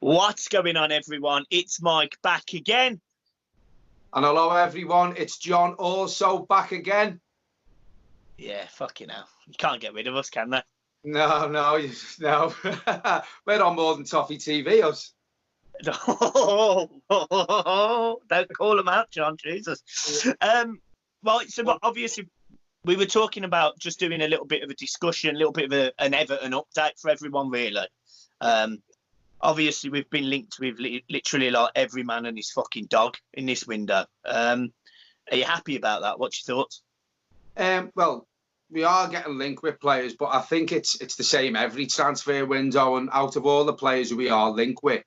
What's going on, everyone? It's Mike back again. And hello, everyone. It's John also back again. Yeah, fucking hell. You can't get rid of us, can they? No. We're on more than Toffee TV, us. Don't call them out, John. Jesus. Right, so obviously we were talking about just doing a little bit of a discussion, a little bit of an Everton update for everyone, really. Obviously, we've been linked with literally like every man and his fucking dog in this window. Are you happy about that? What's your thoughts? Well, we are getting linked with players, but I think it's the same every transfer window. And out of all the players who we are linked with,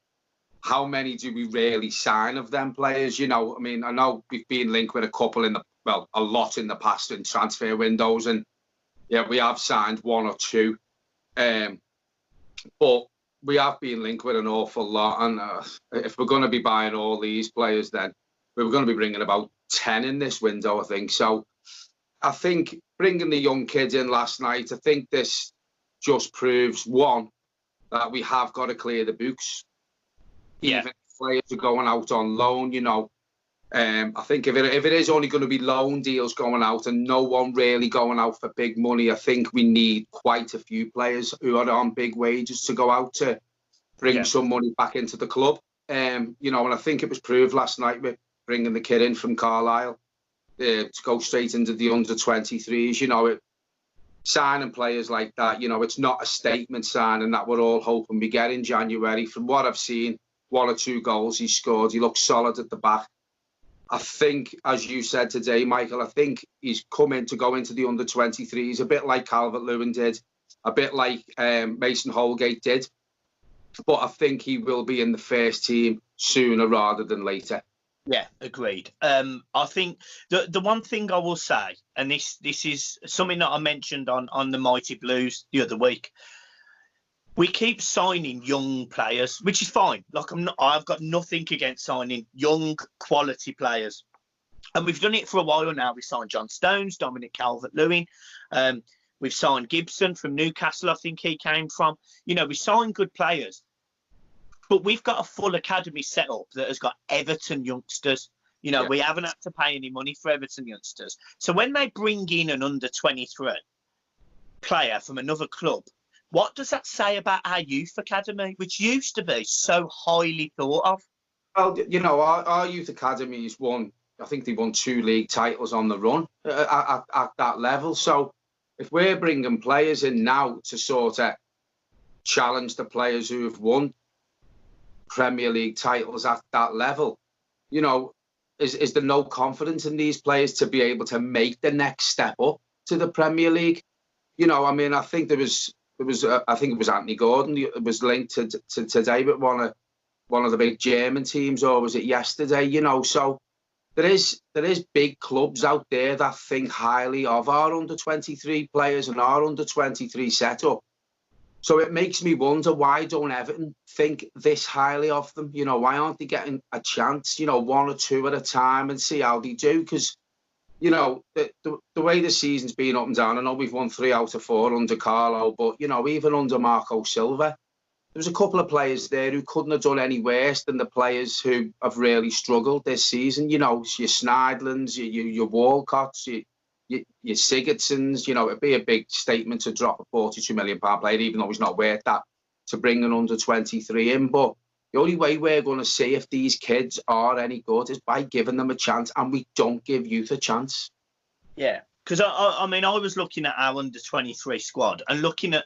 how many do we really sign of them players? You know, I mean, I know we've been linked with a couple a lot in the past in transfer windows, and yeah, we have signed one or two, but we have been linked with an awful lot. And if we're going to be buying all these players, then we're going to be bringing about 10 in this window, I think. So I think bringing the young kids in last night, I think this just proves, one, that we have got to clear the books. Yeah. Even if players are going out on loan, you know. I think if it is only going to be loan deals going out and no one really going out for big money, I think we need quite a few players who are on big wages to go out to bring some money back into the club. You know, and I think it was proved last night with bringing the kid in from Carlisle to go straight into the under-23s. You know, signing players like that, you know, it's not a statement signing that we're all hoping we get in January. From what I've seen, 1 or 2 goals he scored. He looks solid at the back. I think, as you said today, Michael, I think he's come in to go into the under-23s, a bit like Calvert-Lewin did, a bit like Mason Holgate did. But I think he will be in the first team sooner rather than later. Yeah, agreed. I think the one thing I will say, and this is something that I mentioned on the Mighty Blues the other week, we keep signing young players, which is fine. Like I've got nothing against signing young quality players, and we've done it for a while now. We signed John Stones, Dominic Calvert-Lewin. We've signed Gibson from Newcastle. I think he came from. You know, we signed good players, but we've got a full academy set up that has got Everton youngsters. You know, we haven't had to pay any money for Everton youngsters. So when they bring in an under-23 player from another club, what does that say about our youth academy, which used to be so highly thought of? Well, you know, our youth academies won, I think they won 2 league titles on the run at that level. So if we're bringing players in now to sort of challenge the players who have won Premier League titles at that level, you know, is there no confidence in these players to be able to make the next step up to the Premier League? You know, I mean, I think I think it was Anthony Gordon. It was linked to today with one of the big German teams, or was it yesterday? You know, so there is big clubs out there that think highly of our under-23 players and our under-23 setup. So it makes me wonder, why don't Everton think this highly of them? You know, why aren't they getting a chance? You know, 1 or 2 at a time and see how they do? Because you know, the way the season's been up and down, I know we've won 3 out of 4 under Carlo, but, you know, even under Marco Silva, there was a couple of players there who couldn't have done any worse than the players who have really struggled this season. You know, your Schneidlins, your Walcotts, your Sigurdssons. You know, it'd be a big statement to drop a £42 million player, even though he's not worth that, to bring an under-23 in. But the only way we're going to see if these kids are any good is by giving them a chance, and we don't give youth a chance. Yeah, because I mean, I was looking at our under-23 squad and looking at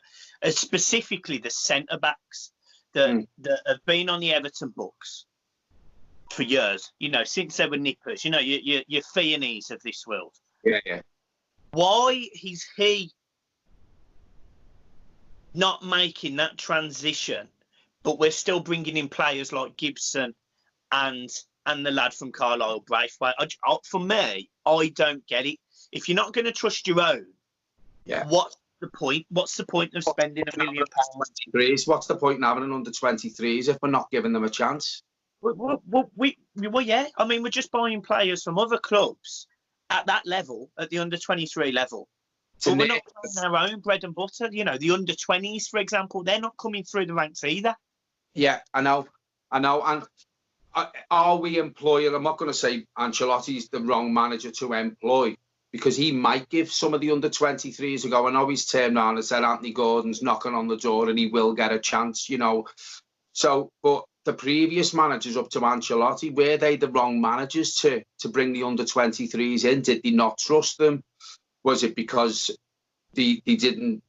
specifically the centre-backs that have been on the Everton books for years, you know, since they were nippers, you know, your Fionis of this world. Yeah. Why is he not making that transition? But we're still bringing in players like Gibson and the lad from Carlisle, Braithwaite. For me, I don't get it. If you're not going to trust your own, what's the point? What's the point of spending £1 million? What's the point in having an under-23s if we're not giving them a chance? Well, yeah. I mean, we're just buying players from other clubs at that level, at the under-23 level. But we're not playing our own bread and butter. You know, the under-20s, for example, they're not coming through the ranks either. Yeah, I know. I know. And are we employing? I'm not going to say Ancelotti's the wrong manager to employ, because he might give some of the under-23s a go. I know he's turned around and said Anthony Gordon's knocking on the door and he will get a chance, you know. So, but the previous managers up to Ancelotti, were they the wrong managers to bring the under-23s in? Did they not trust them? Was it because they didn't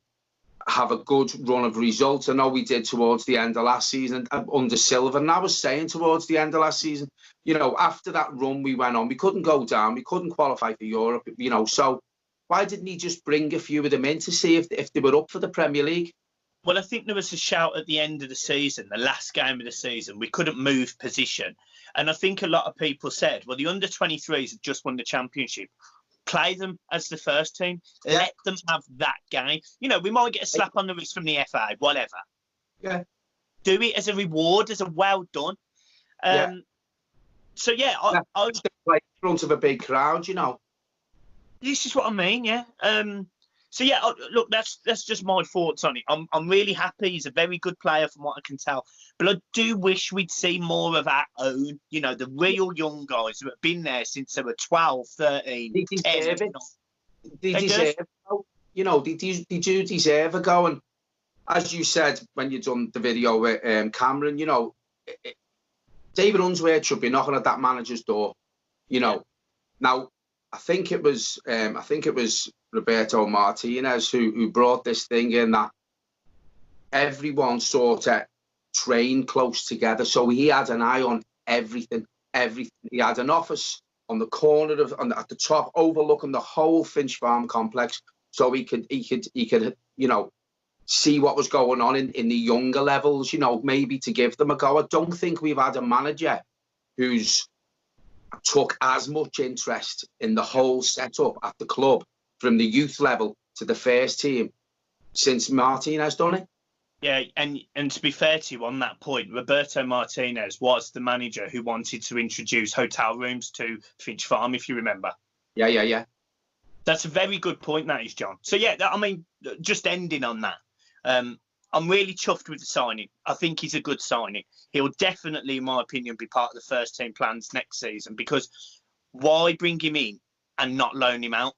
have a good run of results? I know we did towards the end of last season under Silva, and I was saying towards the end of last season, you know, after that run we went on, we couldn't go down, we couldn't qualify for Europe, you know, so why didn't he just bring a few of them in to see if they were up for the Premier League? Well, I think there was a shout at the end of the season, the last game of the season, we couldn't move position. And I think a lot of people said, well, the under-23s have just won the championship. Play them as the first team. Yeah. Let them have that game. You know, we might get a slap on the wrist from the FA, whatever. Yeah. Do it as a reward, as a well done. So, yeah. I play in front of a big crowd, you know. This is what I mean, yeah. So, yeah, look, that's just my thoughts on it. I'm really happy. He's a very good player from what I can tell. But I do wish we'd see more of our own, you know, the real young guys who have been there since they were 12, 13, they 10. Deserve it. They deserve it. You know, they do deserve a go. And as you said when you done the video with Cameron, you know, David Unsworth should be knocking at that manager's door, you know. Now, I think it was Roberto Martinez who brought this thing in, that everyone sort of trained close together. So he had an eye on everything. He had an office on the corner at the top, overlooking the whole Finch Farm complex, so he could you know, see what was going on in the younger levels, you know, maybe to give them a go. I don't think we've had a manager who's took as much interest in the whole setup at the club, from the youth level to the first team, since Martinez done it. Yeah, and to be fair to you on that point, Roberto Martinez was the manager who wanted to introduce hotel rooms to Finch Farm, if you remember. Yeah. That's a very good point, that is, John. So, yeah, I mean, just ending on that, I'm really chuffed with the signing. I think he's a good signing. He'll definitely, in my opinion, be part of the first team plans next season, because why bring him in and not loan him out?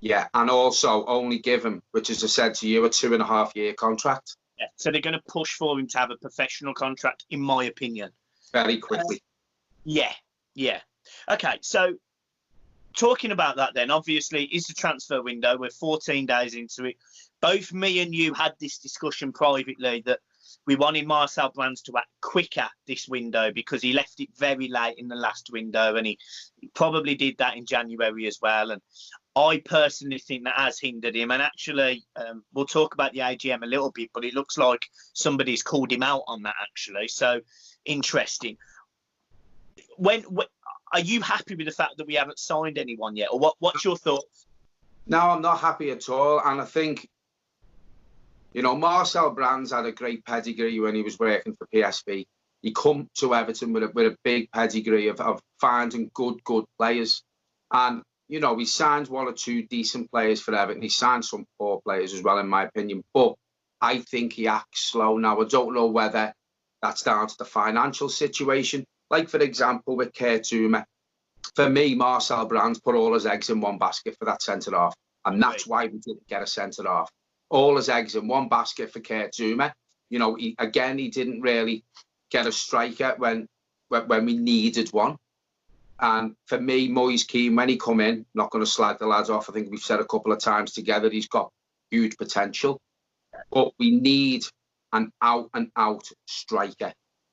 Yeah, and also only give him, which as I said to you, a 2.5-year contract. Yeah, so they're going to push for him to have a professional contract, in my opinion. Very quickly. Yeah. Okay, so talking about that then, obviously, is the transfer window. We're 14 days into it. Both me and you had this discussion privately that we wanted Marcel Brands to act quicker this window, because he left it very late in the last window, and he probably did that in January as well. And I personally think that has hindered him. And actually, we'll talk about the AGM a little bit, but it looks like somebody's called him out on that, actually. So, interesting. Are you happy with the fact that we haven't signed anyone yet? Or what's your thoughts? No, I'm not happy at all. And I think, you know, Marcel Brands had a great pedigree when he was working for PSV. He come to Everton with a big pedigree of finding good players. And, you know, he signed 1 or 2 decent players for Everton. He signed some poor players as well, in my opinion. But I think he acts slow now. I don't know whether that's down to the financial situation. Like, for example, with Kurt Zouma, for me, Marcel Brands put all his eggs in one basket for that centre-half. And that's why we didn't get a centre-half. All his eggs in one basket for Kurt Zouma. You know, he didn't really get a striker when we needed one. And for me, Moise Keane, when he come in, not going to slag the lads off. I think we've said a couple of times together, he's got huge potential. But we need an out-and-out striker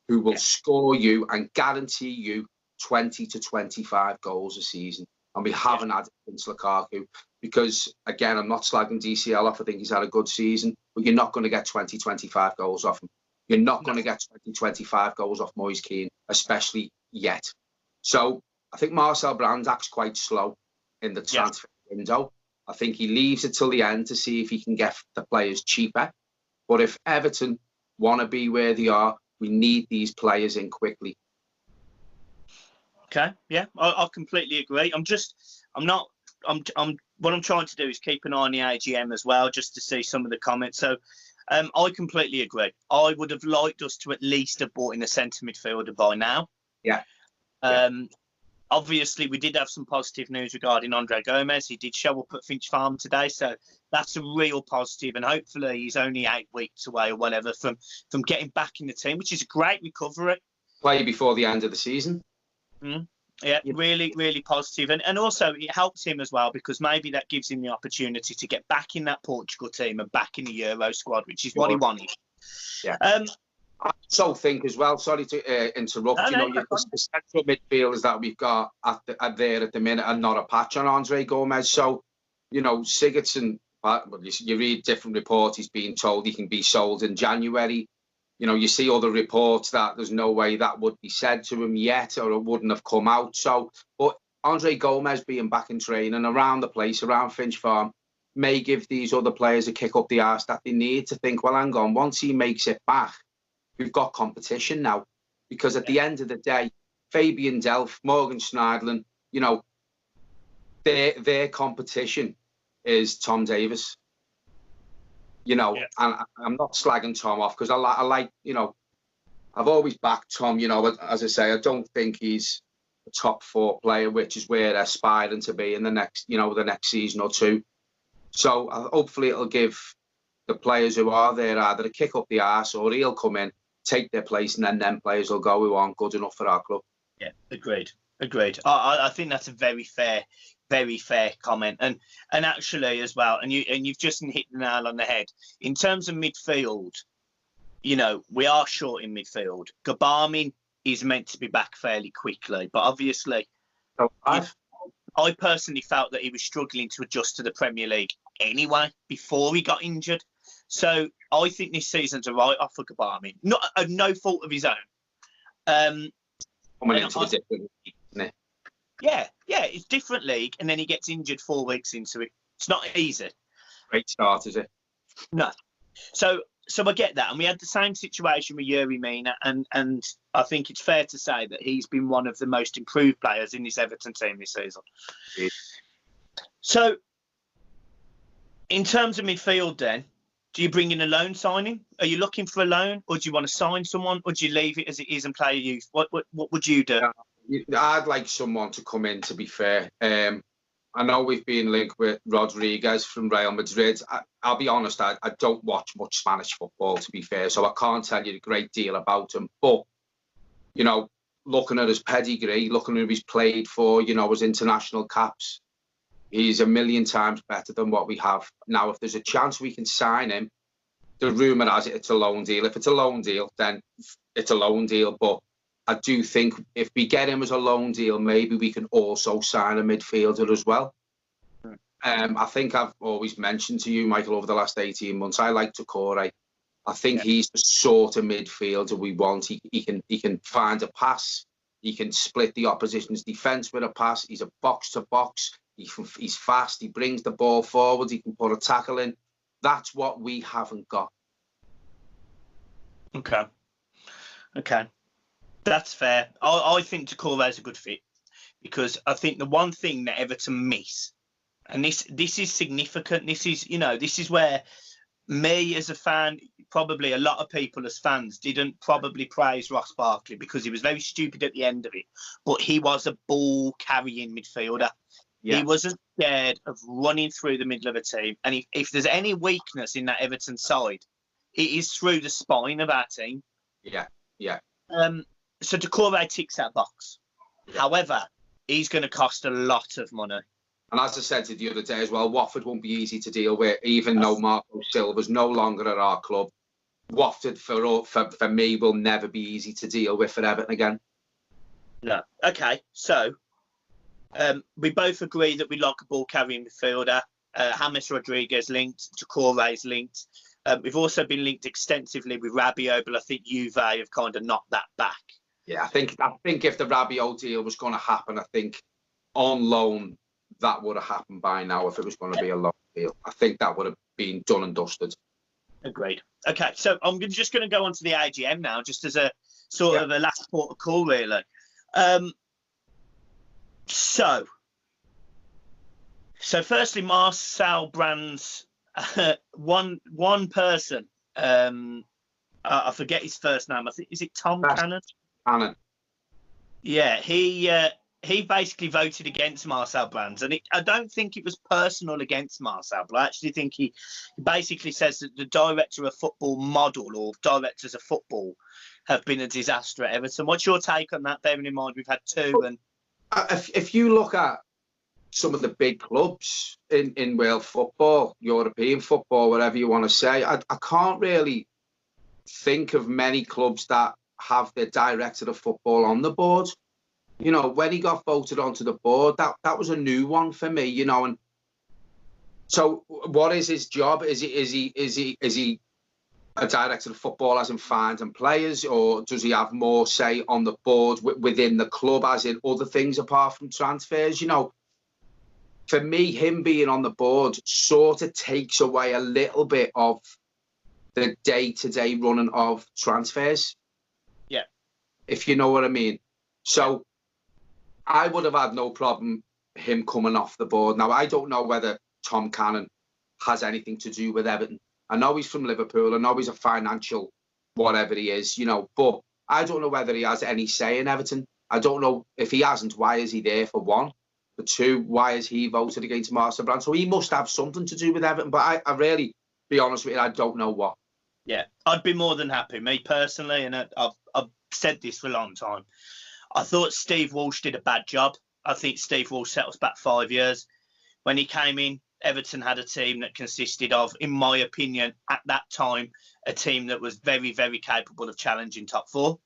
who will score you and guarantee you 20 to 25 goals a season. And we haven't had it since Lukaku. Because, again, I'm not slagging DCL off. I think he's had a good season. But you're not going to get 20, 25 goals off him. You're not going to get 20, 25 goals off Moise Keane, especially yet. So I think Marcel Brands acts quite slow in the transfer window. I think he leaves it till the end to see if he can get the players cheaper. But if Everton want to be where they are, we need these players in quickly. Okay, yeah, I completely agree. What I'm trying to do is keep an eye on the AGM as well, just to see some of the comments. So I completely agree. I would have liked us to at least have bought in a centre midfielder by now. Yeah. Obviously, we did have some positive news regarding Andre Gomez. He did show up at Finch Farm today, so that's a real positive. And hopefully, he's only 8 weeks away or whatever from getting back in the team, which is a great recovery. Play before the end of the season. Yeah, really, really positive. And also, it helps him as well because maybe that gives him the opportunity to get back in that Portugal team and back in the Euro squad, which is what he wanted. Yeah. I also think as well, sorry to interrupt, the central midfielders that we've got at the minute are not a patch on Andre Gomez. So, Sigurdsson, you read different reports, he's being told he can be sold in January. You see other reports that there's no way that would be said to him yet or it wouldn't have come out. So, but Andre Gomez being back in training around the place, around Finch Farm, may give these other players a kick up the arse that they need to think, well, hang on, once he makes it back, we've got competition now. Because at the end of the day, Fabian Delph, Morgan Schneidlin, their competition is Tom Davies. And I'm not slagging Tom off because I like, I've always backed Tom, as I say, I don't think he's a top 4 player, which is where they're aspiring to be in the next season or two. So hopefully it'll give the players who are there either a kick up the arse or he'll come in, take their place, and then them players will go who aren't good enough for our club. Yeah, agreed. I think that's a very fair comment, and actually as well, and you've just hit the nail on the head in terms of midfield. We are short in midfield. Gbamin is meant to be back fairly quickly, but obviously, I personally felt that he was struggling to adjust to the Premier League anyway before he got injured. So I think this season's a write-off for Gbamin. No fault of his own. Coming into a different league, isn't it? Yeah, it's a different league, and then he gets injured 4 weeks into it. It's not easy. Great start, is it? No. So I get that, and we had the same situation with Yuri Mina, and I think it's fair to say that he's been one of the most improved players in this Everton team this season. Yeah. So, in terms of midfield, then, do you bring in a loan signing? Are you looking for a loan, or do you want to sign someone, or do you leave it as it is and play a youth? What would you do? I'd like someone to come in, to be fair. I know we've been linked with Rodriguez from Real Madrid. I'll be honest, I don't watch much Spanish football, to be fair, so I can't tell you a great deal about him. But, looking at his pedigree, looking at who he's played for, his international caps, he's a million times better than what we have. Now, if there's a chance we can sign him, the rumour has it it's a loan deal. If it's a loan deal, then it's a loan deal. But I do think if we get him as a loan deal, maybe we can also sign a midfielder as well. I think I've always mentioned to you, Michael, over the last 18 months, I like Doucouré. I think he's the sort of midfielder we want. He can find a pass. He can split the opposition's defence with a pass. He's a box-to-box. He's fast. He brings the ball forward. He can put a tackle in. That's what we haven't got. Okay. That's fair. I think Doucouré is a good fit because I think the one thing that Everton miss, and this is significant. This is where me as a fan, probably a lot of people as fans didn't probably praise Ross Barkley because he was very stupid at the end of it, but he was a ball carrying midfielder. Yeah. He wasn't scared of running through the middle of a team. And if there's any weakness in that Everton side, it is through the spine of our team. Yeah. So Doucouré ticks that box. Yeah. However, he's going to cost a lot of money. And as I said to you the other day as well, Watford won't be easy to deal with, even though Marco Silva's no longer at our club. Watford, for me, will never be easy to deal with for Everton again. No. Okay, so we both agree that we like a ball-carrying midfielder. James Rodriguez linked, Doucouré's linked. We've also been linked extensively with Rabiot, but I think Juve have kind of knocked that back. Yeah, I think if the Rabiot deal was going to happen, I think on loan, that would have happened by now if it was going to be a loan deal. I think that would have been done and dusted. Agreed. Okay, so I'm just going to go on to the AGM now, just as a sort of a last port of call, really. So firstly, Marcel Brands, one person I forget his first name. I think is it Tom Cannon? Cannon. Yeah, he basically voted against Marcel Brands, and I don't think it was personal against Marcel. But I actually think he basically says that the director of football model or directors of football have been a disaster at Everton. What's your take on that? Bearing in mind we've had two, and if you look at some of the big clubs in world football, European football, whatever you want to say, I can't really think of many clubs that have their director of football on the board. You know, when he got voted onto the board, that was a new one for me. You know, and so what is his job? Is he a director of football, as in finding players, or does he have more say on the board within the club, as in other things apart from transfers? You know, for me, him being on the board sort of takes away a little bit of the day-to-day running of transfers. Yeah, if you know what I mean. So I would have had no problem him coming off the board. Now, I don't know whether Tom Cannon has anything to do with Everton. I know he's from Liverpool. I know he's a financial whatever he is, you know, but I don't know whether he has any say in Everton. I don't know if he hasn't, why is he there, for one? For two, why has he voted against Marcel Brands? So he must have something to do with Everton, but I really, be honest with you, I don't know what. Yeah, I'd be more than happy, me personally, and I've said this for a long time. I thought Steve Walsh did a bad job. I think Steve Walsh set us back 5 years. When he came in, Everton had a team that consisted of, in my opinion, at that time, a team that was very, very capable of challenging top four.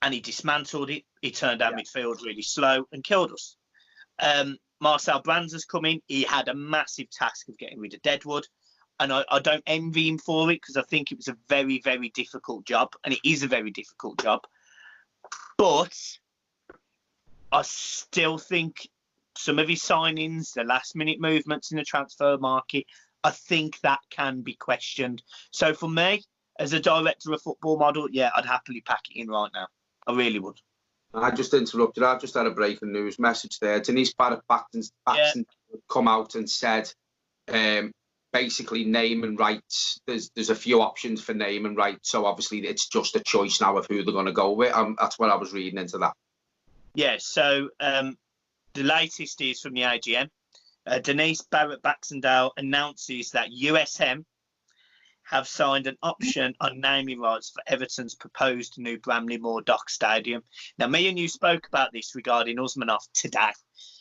And he dismantled it. He turned our midfield really slow and killed us. Marcel Brands has come in. He had a massive task of getting rid of Deadwood. And I don't envy him for it, because I think it was a very, very difficult job. And it is a very difficult job. But I still think some of his signings, the last-minute movements in the transfer market, I think that can be questioned. So for me, as a director of football model, yeah, I'd happily pack it in right now. I really would. I just interrupted. I've just had a breaking news message there. Denise Barrett-Baxton come out and said, basically, name and rights. There's a few options for name and rights. So obviously, it's just a choice now of who they're going to go with. That's what I was reading into that. Yeah. So the latest is from the AGM. Denise Barrett-Baxendale announces that USM have signed an option on naming rights for Everton's proposed new Bramley Moore Dock Stadium. Now, me and you spoke about this regarding Usmanov today,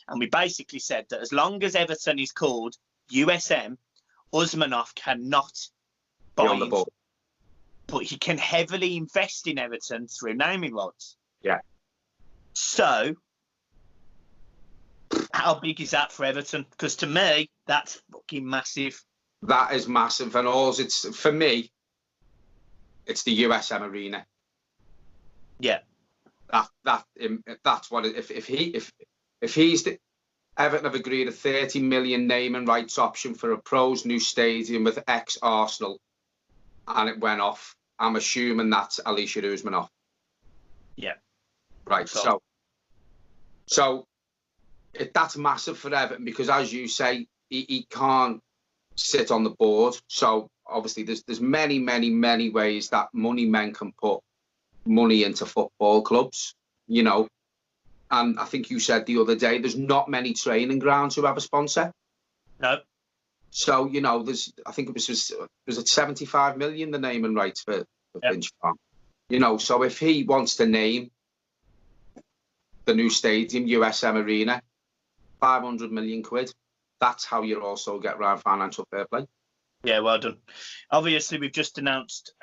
and we basically said that as long as Everton is called USM, Usmanov cannot buy the ball, but he can heavily invest in Everton through naming rights. Yeah. So, how big is that for Everton? Because to me, that's fucking massive. That is massive, and all it's for me, it's the USM Arena. Yeah. That's what if he's the Everton have agreed a 30 million naming rights option for a pro's new stadium with ex-Arsenal, and it went off. I'm assuming that's Alisher Usmanov. Yeah. Right. So that's massive for Everton, because, as you say, he can't sit on the board. So obviously, there's many ways that money men can put money into football clubs. You know. And I think you said the other day, there's not many training grounds who have a sponsor. No. So, you know, I think was it 75 million, the naming rights for Finch Farm. You know, so if he wants to name the new stadium, USM Arena, 500 million quid, that's how you also get around financial fair play. Yeah, well done. Obviously, we've just announced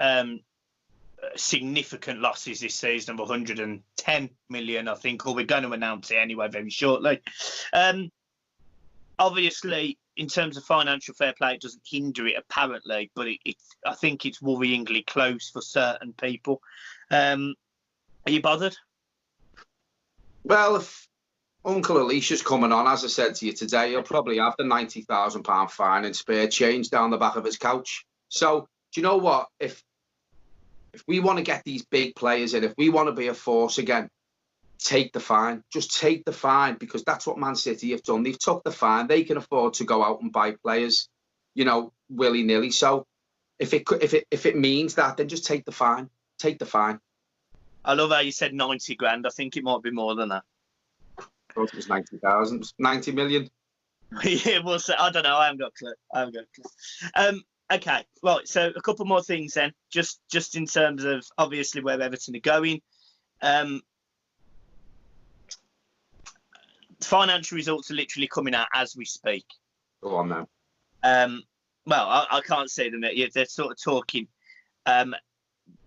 significant losses this season of 110 million, I think, or we're going to announce it anyway very shortly. Obviously, in terms of financial fair play, it doesn't hinder it apparently, but I think it's worryingly close for certain people. Are you bothered? Well, if Uncle Alicia's coming on, as I said to you today, he'll probably have the £90,000 fine and spare change down the back of his couch. So, do you know what? If we want to get these big players in, if we want to be a force again, take the fine. Just take the fine, because that's what Man City have done. They've took the fine. They can afford to go out and buy players, you know, willy-nilly. So if it means that, then just take the fine. Take the fine. I love how you said 90 grand. I think it might be more than that. I thought it was 90,000, 90 million. Yeah, we'll see. I don't know. I haven't got a clue. Okay, right. So a couple more things then, just in terms of obviously where Everton are going. Financial results are literally coming out as we speak. Go on now. Well, I can't see them yet. They're sort of talking.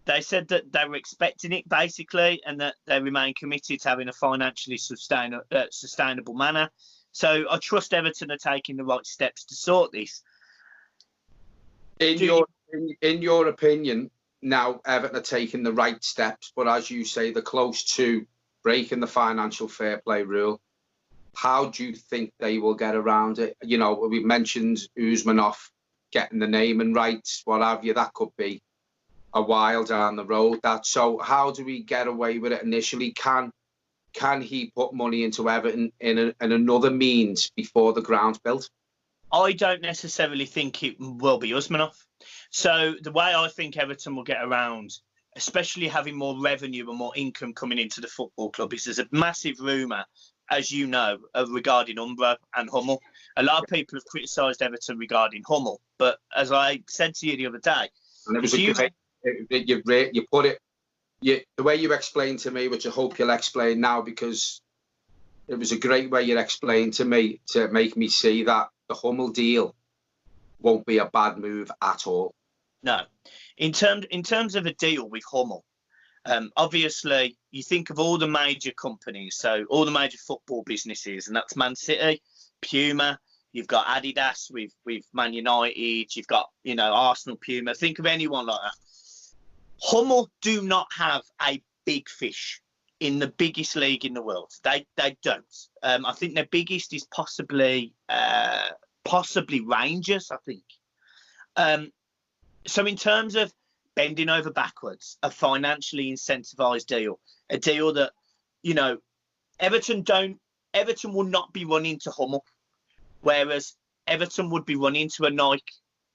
They said that they were expecting it basically, and that they remain committed to having a financially sustainable manner. So I trust Everton are taking the right steps to sort this. In your opinion, now Everton are taking the right steps, but as you say, they're close to breaking the financial fair play rule. How do you think they will get around it? You know, we've mentioned Usmanov getting the naming rights, what have you. That could be a while down the road. So how do we get away with it initially? Can he put money into Everton in another means before the ground's built? I don't necessarily think it will be Usmanov. So the way I think Everton will get around, especially having more revenue and more income coming into the football club, is there's a massive rumour, as you know, regarding Umbro and Hummel. A lot of people have criticised Everton regarding Hummel, but as I said to you the other day, and it was you put it, the way you explained to me, which I hope you'll explain now, because it was a great way you explained to me to make me see that the Hummel deal won't be a bad move at all. No, in terms of a deal with Hummel, obviously you think of all the major companies, so all the major football businesses, and that's Man City, Puma. You've got Adidas with Man United. You've got Arsenal, Puma. Think of anyone like that. Hummel do not have a big fish in the biggest league in the world. They don't. I think their biggest is possibly Rangers, I think. So in terms of bending over backwards, a financially incentivized deal, a deal that, Everton will not be running to Hummel, whereas Everton would be running to a Nike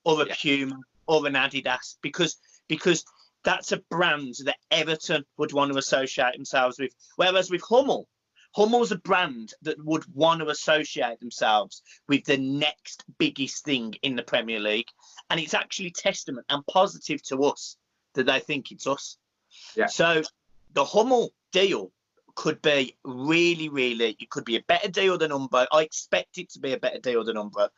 or a Puma or an Adidas because that's a brand that Everton would want to associate themselves with. Whereas with Hummel's a brand that would want to associate themselves with the next biggest thing in the Premier League. And it's actually testament and positive to us that they think it's us. Yeah. So the Hummel deal could be really, it could be a better deal than Umbro. I expect it to be a better deal than Umbro.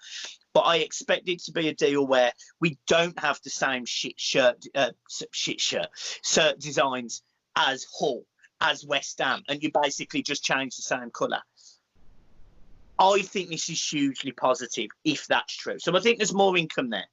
But I expect it to be a deal where we don't have the same shirt designs as Hull, as West Ham, and you basically just change the same colour. I think this is hugely positive if that's true. So I think there's more income there.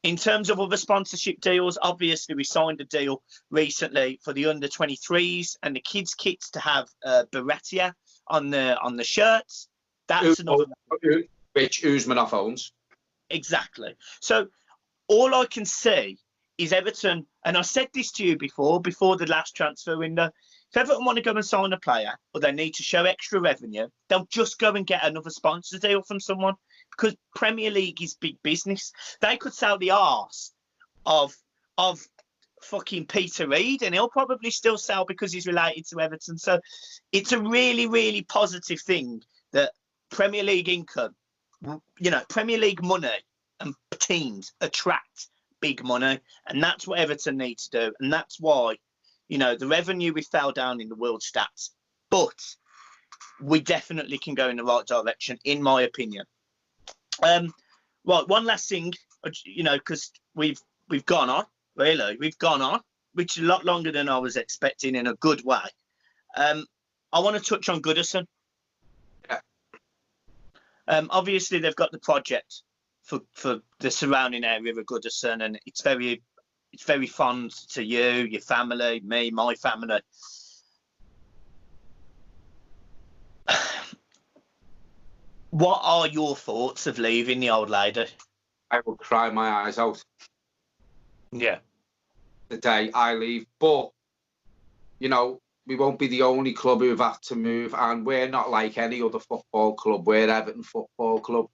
In terms of other sponsorship deals, obviously we signed a deal recently for the under-23s and the kids' kits to have Berettia on the shirts. That's another one. Which Usmanov owns. Exactly. So all I can see is Everton, and I said this to you before the last transfer window, if Everton want to go and sign a player or they need to show extra revenue, they'll just go and get another sponsor deal from someone, because Premier League is big business. They could sell the arse of fucking Peter Reid and he'll probably still sell because he's related to Everton. So it's a really positive thing that Premier League income, Premier League money and teams attract big money, and that's what Everton need to do. And that's why, the revenue we fell down in the world stats, but we definitely can go in the right direction, in my opinion. Right, one last thing, because we've gone on, which is a lot longer than I was expecting in a good way. I want to touch on Goodison. Yeah. Obviously, they've got the project for the surrounding area of Goodison, and it's very fond to you, your family, me, my family. What are your thoughts of leaving the old lady? I will cry my eyes out. Yeah. The day I leave. But, we won't be the only club who've had to move, and we're not like any other football club. We're Everton Football Club.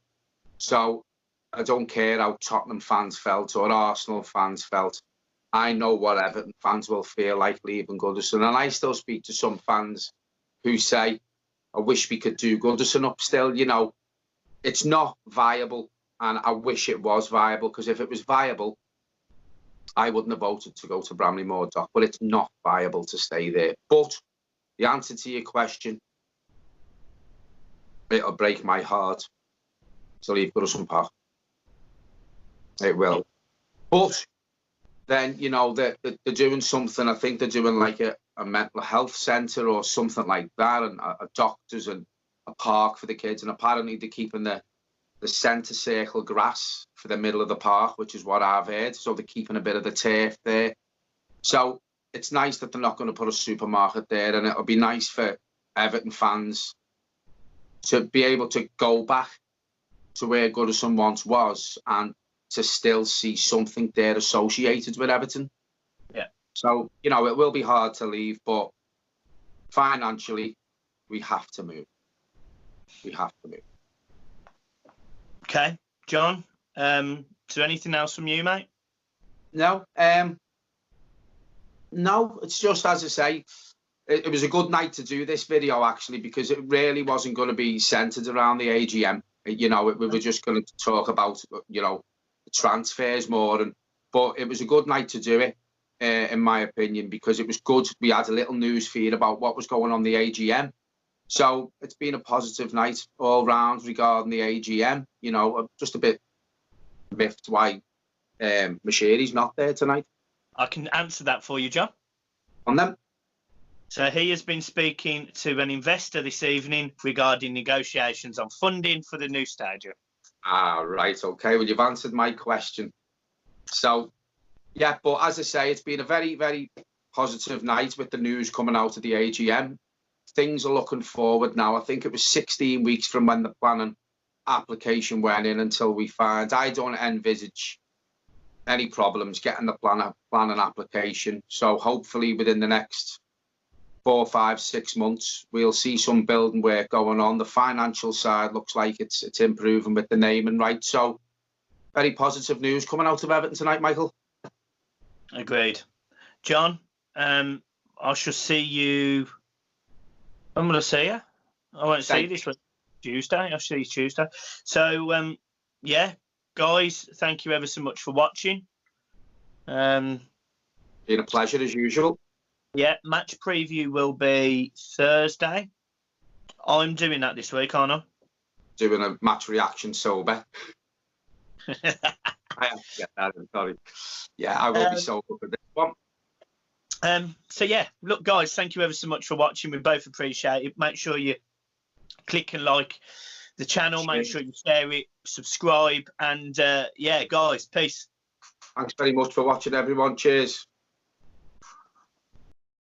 So I don't care how Tottenham fans felt or Arsenal fans felt. I know what Everton fans will feel like leaving Goodison. And I still speak to some fans who say, I wish we could do Goodison up still. You know, it's not viable. And I wish it was viable, because if it was viable, I wouldn't have voted to go to Bramley Moor Dock. But it's not viable to stay there. But the answer to your question, it'll break my heart to leave Goodison Park. It will. But then, you know, they're doing something. I think they're doing like a mental health centre or something like that, and a doctors and a park for the kids. And apparently they're keeping the centre circle grass for the middle of the park, which is what I've heard. So they're keeping a bit of the turf there. So it's nice that they're not going to put a supermarket there, and it'll be nice for Everton fans to be able to go back to where Goodison once was and to still see something there associated with Everton. Yeah. So, you know, it will be hard to leave, but financially, we have to move. We have to move. Okay. John, is there anything else from you, mate? No. No, it's just, as I say, it was a good night to do this video, actually, because it really wasn't going to be centred around the AGM. You know, we were just going to talk about, you know, transfers more, but it was a good night to do it, in my opinion, because it was good. We had a little news feed about what was going on the AGM, so it's been a positive night all round regarding the AGM. You know, I'm just a bit miffed why Mashiri's not there tonight. I can answer that for you, John. On them. So he has been speaking to an investor this evening regarding negotiations on funding for the new stadium. Ah, right. Okay. Well, you've answered my question. So, yeah, but as I say, it's been a very, very positive night with the news coming out of the AGM. Things are looking forward now. I think it was 16 weeks from when the planning application went in until we find. I don't envisage any problems getting the planning application. So hopefully within the next 4, 5, 6 months, we'll see some building work going on. The financial side looks like it's improving with the naming right. So very positive news coming out of Everton tonight, Michael. Agreed. John, I shall see you. I'm going to see you. I won't see you this week. Tuesday. I'll see you Tuesday. So, yeah, guys, thank you ever so much for watching. Been a pleasure as usual. Yeah, match preview will be Thursday. I'm doing that this week, aren't I? Doing a match reaction sober. I have to get that in, sorry. Yeah, I will be sober for this one. So, yeah, look, guys, thank you ever so much for watching. We both appreciate it. Make sure you click and like the channel. Make sure you share it, subscribe. And, yeah, guys, peace. Thanks very much for watching, everyone. Cheers.